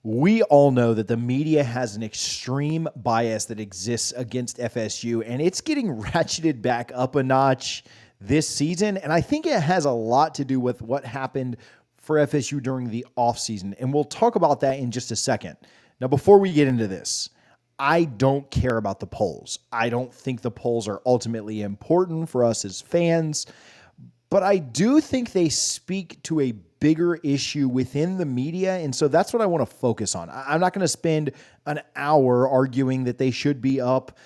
We all know that the media has an extreme bias that exists against FSU, and it's getting ratcheted back up a notch this season. And I think it has a lot to do with what happened for FSU during the offseason. And we'll talk about that in just a second. Now, before we get into this, I don't care about the polls. I don't think the polls are ultimately important for us as fans. But I do think they speak to a bigger issue within the media, and so that's what I want to focus on. I'm not going to spend an hour arguing that they should be up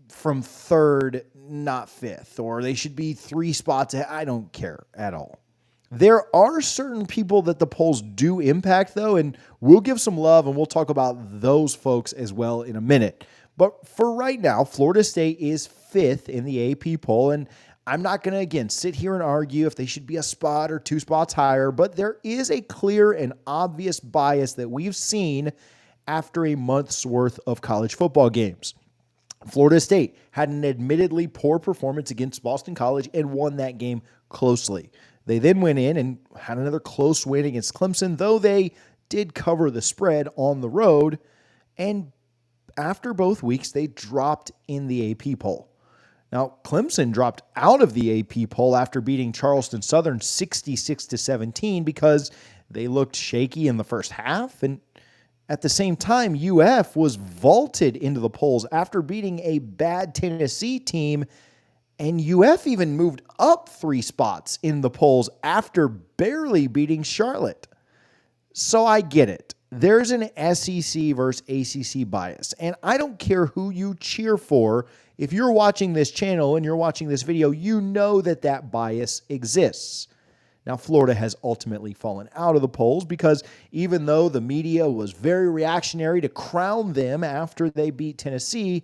from third, not fifth, or they should be 3 spots ahead. I don't care at all. There are certain people that the polls do impact, though, and we'll give some love, and we'll talk about those folks as well in a minute. But for right now, Florida State is 5th in the AP poll, and I'm not going to, again, sit here and argue if they should be a spot or 2 spots higher, but there is a clear and obvious bias that we've seen after a month's worth of college football games. Florida State had an admittedly poor performance against Boston College and won that game closely. They then went in and had another close win against Clemson, though they did cover the spread on the road, and after both weeks, they dropped in the AP poll. Now, Clemson dropped out of the AP poll after beating Charleston Southern 66-17 because they looked shaky in the first half. And at the same time, UF was vaulted into the polls after beating a bad Tennessee team. And UF even moved up 3 spots in the polls after barely beating Charlotte. So I get it. There's an SEC versus ACC bias. And I don't care who you cheer for. If you're watching this channel and you're watching this video, you know that that bias exists. Now, Florida has ultimately fallen out of the polls because even though the media was very reactionary to crown them after they beat Tennessee,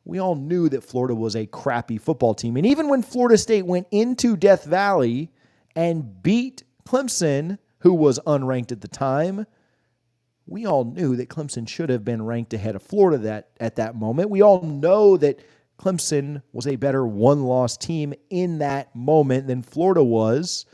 we all knew that Florida was a crappy football team. And even when Florida State went into Death Valley and beat Clemson, who was unranked at the time, we all knew that Clemson should have been ranked ahead of Florida at that moment. We all know that Clemson was a better one-loss team in that moment than Florida was.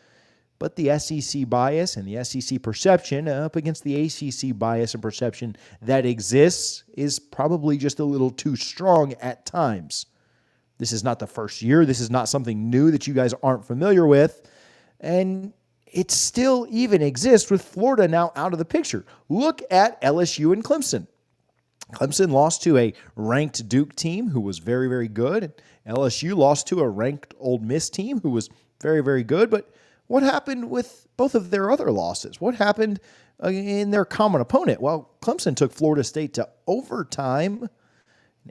But the SEC bias and the SEC perception up against the ACC bias and perception that exists is probably just a little too strong at times. This is not the first year. This is not something new that you guys aren't familiar with. And it still even exists with Florida now out of the picture. Look at LSU and Clemson. Clemson lost to a ranked Duke team who was very, very good. LSU lost to a ranked Ole Miss team who was very, very good. But what happened with both of their other losses? What happened in their common opponent? Well, Clemson took Florida State to overtime.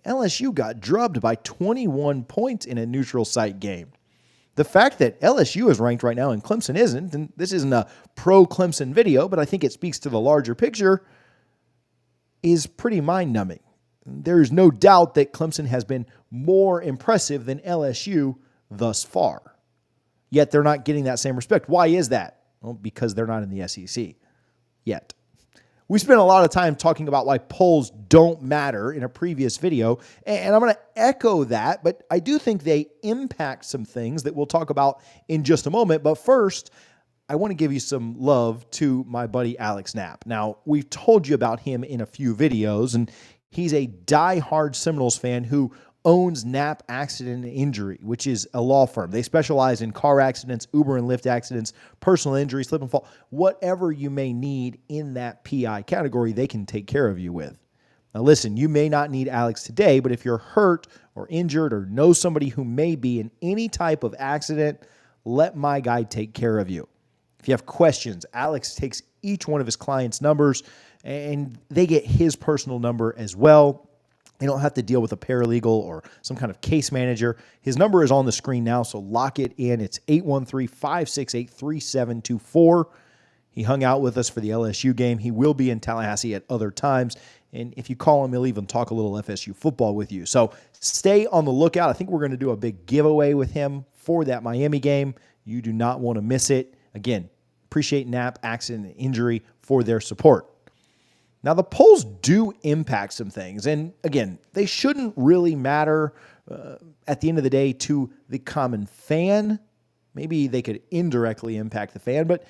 LSU got drubbed by 21 points in a neutral site game. The fact that LSU is ranked right now and Clemson isn't, and this isn't a pro-Clemson video, but I think it speaks to the larger picture, is pretty mind-numbing. There is no doubt that Clemson has been more impressive than LSU thus far. Yet they're not getting that same respect. Why is that? Well, because they're not in the SEC yet. We spent a lot of time talking about why polls don't matter in a previous video, and I'm going to echo that, but I do think they impact some things that we'll talk about in just a moment. But first, I want to give you some love to my buddy Alex Knapp. Now, we've told you about him in a few videos, and he's a diehard Seminoles fan who owns Knapp Accident and Injury, which is a law firm. They specialize in car accidents, Uber and Lyft accidents, personal injury, slip and fall, whatever you may need in that PI category, they can take care of you with. Now listen, you may not need Alex today, but if you're hurt or injured or know somebody who may be in any type of accident, let my guy take care of you. If you have questions, Alex takes each one of his clients' numbers and they get his personal number as well. You don't have to deal with a paralegal or some kind of case manager. His number is on the screen now, so lock it in. It's 813-568-3724. He hung out with us for the LSU game. He will be in Tallahassee at other times. And if you call him, he'll even talk a little FSU football with you. So stay on the lookout. I think we're going to do a big giveaway with him for that Miami game. You do not want to miss it. Again, appreciate Knapp Accident and Injury for their support. Now, the polls do impact some things, and again, they shouldn't really matter at the end of the day to the common fan. Maybe they could indirectly impact the fan, but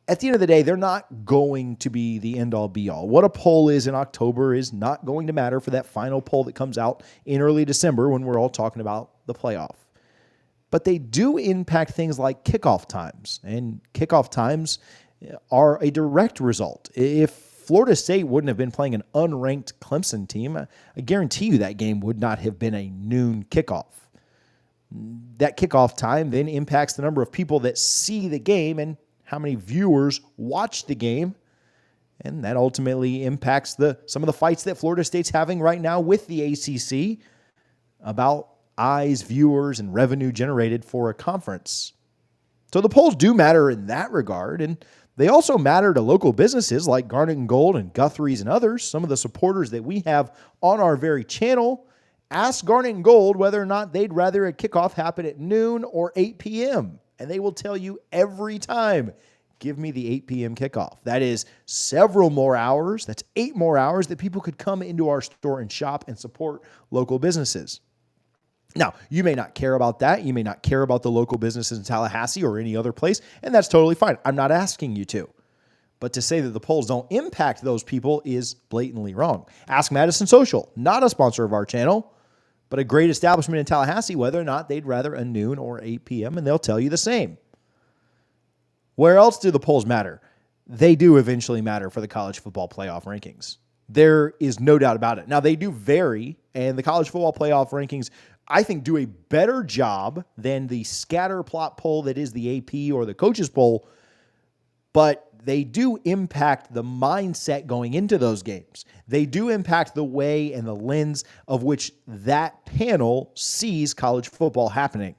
at the end of the day, they're not going to be the end-all, be-all. What a poll is in October is not going to matter for that final poll that comes out in early December when we're all talking about the playoff. But they do impact things like kickoff times, and kickoff times are a direct result. If Florida State wouldn't have been playing an unranked Clemson team, I guarantee you that game would not have been a noon kickoff. That kickoff time then impacts the number of people that see the game and how many viewers watch the game, and that ultimately impacts some of the fights that Florida State's having right now with the ACC about eyes, viewers, and revenue generated for a conference. So the polls do matter in that regard, and they also matter to local businesses like Garnet and Gold and Guthrie's and others. Some of the supporters that we have on our very channel ask Garnet and Gold whether or not they'd rather a kickoff happen at noon or 8 p.m., and they will tell you every time, give me the 8 p.m. kickoff. That is several more hours. That's 8 more hours that people could come into our store and shop and support local businesses. Now, you may not care about that. You may not care about the local businesses in Tallahassee or any other place, and that's totally fine. I'm not asking you to. But to say that the polls don't impact those people is blatantly wrong. Ask Madison Social, not a sponsor of our channel, but a great establishment in Tallahassee, whether or not they'd rather a noon or 8 p.m., and they'll tell you the same. Where else do the polls matter? They do eventually matter for the college football playoff rankings. There is no doubt about it. Now, they do vary, and the college football playoff rankings, I think, do a better job than the scatter plot poll that is the AP or the coaches poll, but they do impact the mindset going into those games. They do impact the way and the lens of which that panel sees college football happening.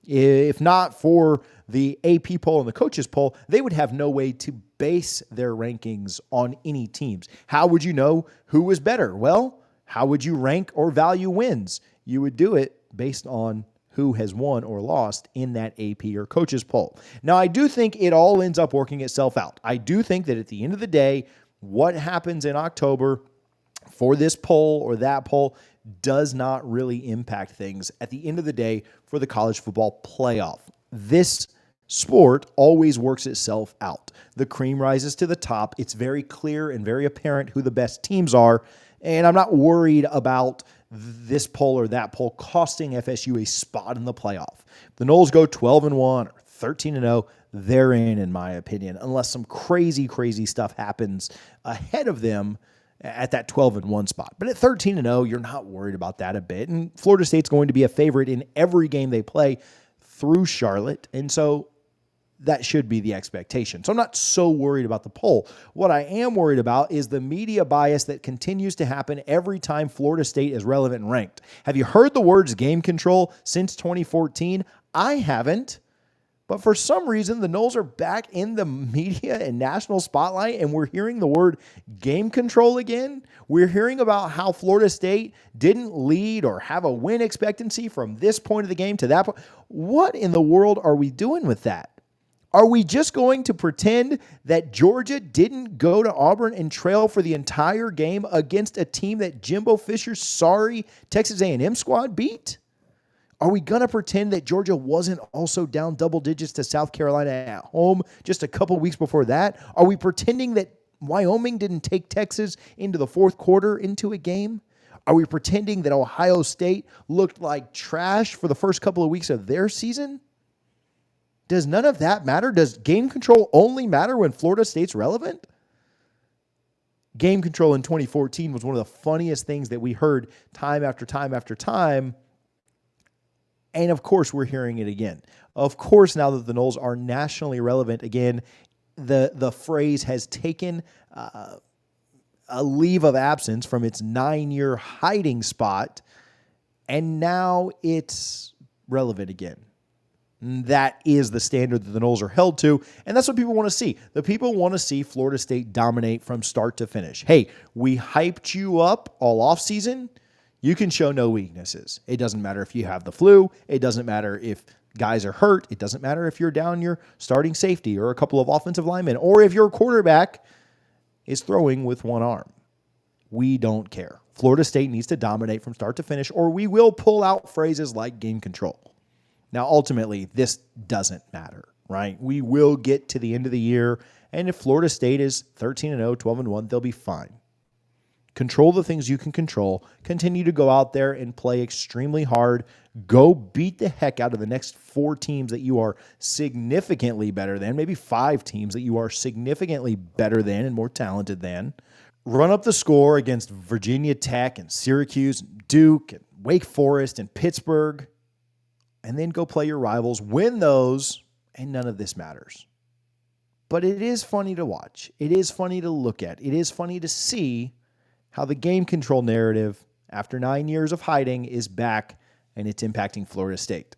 If not for the AP poll and the coaches poll, they would have no way to base their rankings on any teams. How would you know who was better? Well, how would you rank or value wins? You would do it based on who has won or lost in that AP or coaches poll. Now, I do think it all ends up working itself out. I do think that at the end of the day, what happens in October for this poll or that poll does not really impact things at the end of the day for the college football playoff. This sport always works itself out. The cream rises to the top. It's very clear and very apparent who the best teams are, and I'm not worried about this poll or that poll costing FSU a spot in the playoff. If the Noles go 12-1 or 13-0, they're in my opinion, unless some crazy stuff happens ahead of them at that 12-1 spot. But at 13-0, you're not worried about that a bit. And Florida State's going to be a favorite in every game they play through Charlotte. And so that should be the expectation. So I'm not so worried about the poll. What I am worried about is the media bias that continues to happen every time Florida State is relevant and ranked. Have you heard the words game control since 2014? I haven't. But for some reason, the Noles are back in the media and national spotlight, and we're hearing the word game control again. We're hearing about how Florida State didn't lead or have a win expectancy from this point of the game to that point. What in the world are we doing with that? Are we just going to pretend that Georgia didn't go to Auburn and trail for the entire game against a team that Jimbo Fisher's sorry Texas A&M squad beat? Are we going to pretend that Georgia wasn't also down double digits to South Carolina at home just a couple weeks before that? Are we pretending that Wyoming didn't take Texas into the fourth quarter into a game? Are we pretending that Ohio State looked like trash for the first couple of weeks of their season? Does none of that matter? Does game control only matter when Florida State's relevant? Game control in 2014 was one of the funniest things that we heard time after time after time. And of course, we're hearing it again. Of course, now that the Noles are nationally relevant again, the phrase has taken a leave of absence from its 9-year hiding spot, and now it's relevant again. That is the standard that the Noles are held to, and that's what people want to see. The people want to see Florida State dominate from start to finish. Hey, we hyped you up all offseason. You can show no weaknesses. It doesn't matter if you have the flu. It doesn't matter if guys are hurt. It doesn't matter if you're down your starting safety or a couple of offensive linemen, or if your quarterback is throwing with one arm. We don't care. Florida State needs to dominate from start to finish, or we will pull out phrases like game control. Now, ultimately, this doesn't matter. right? We will get to the end of the year, and if Florida State is 13-0, 12-1, they'll be fine. Control the things you can control. Continue to go out there and play extremely hard. Go beat the heck out of the next 4 teams that you are significantly better than, maybe 5 teams that you are significantly better than and more talented than. Run up the score against Virginia Tech and Syracuse, and Duke, and Wake Forest, and Pittsburgh, and then go play your rivals, win those, and none of this matters. But it is funny to watch. It is funny to look at. It is funny to see how the game control narrative, after 9 years of hiding, is back, and it's impacting Florida State.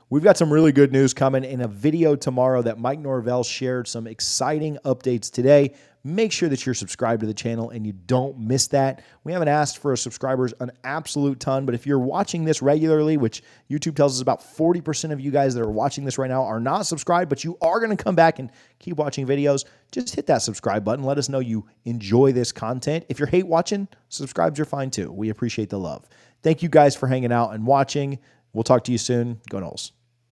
We've got some really good news coming in a video tomorrow that Mike Norvell shared some exciting updates today. Make sure that you're subscribed to the channel and you don't miss that. We haven't asked for subscribers an absolute ton, but if you're watching this regularly, which YouTube tells us about 40% of you guys that are watching this right now are not subscribed, but you are going to come back and keep watching videos, just hit that subscribe button. Let us know you enjoy this content. If you hate watching, subscribes are fine too. We appreciate the love. Thank you guys for hanging out and watching. We'll talk to you soon. Go Noles.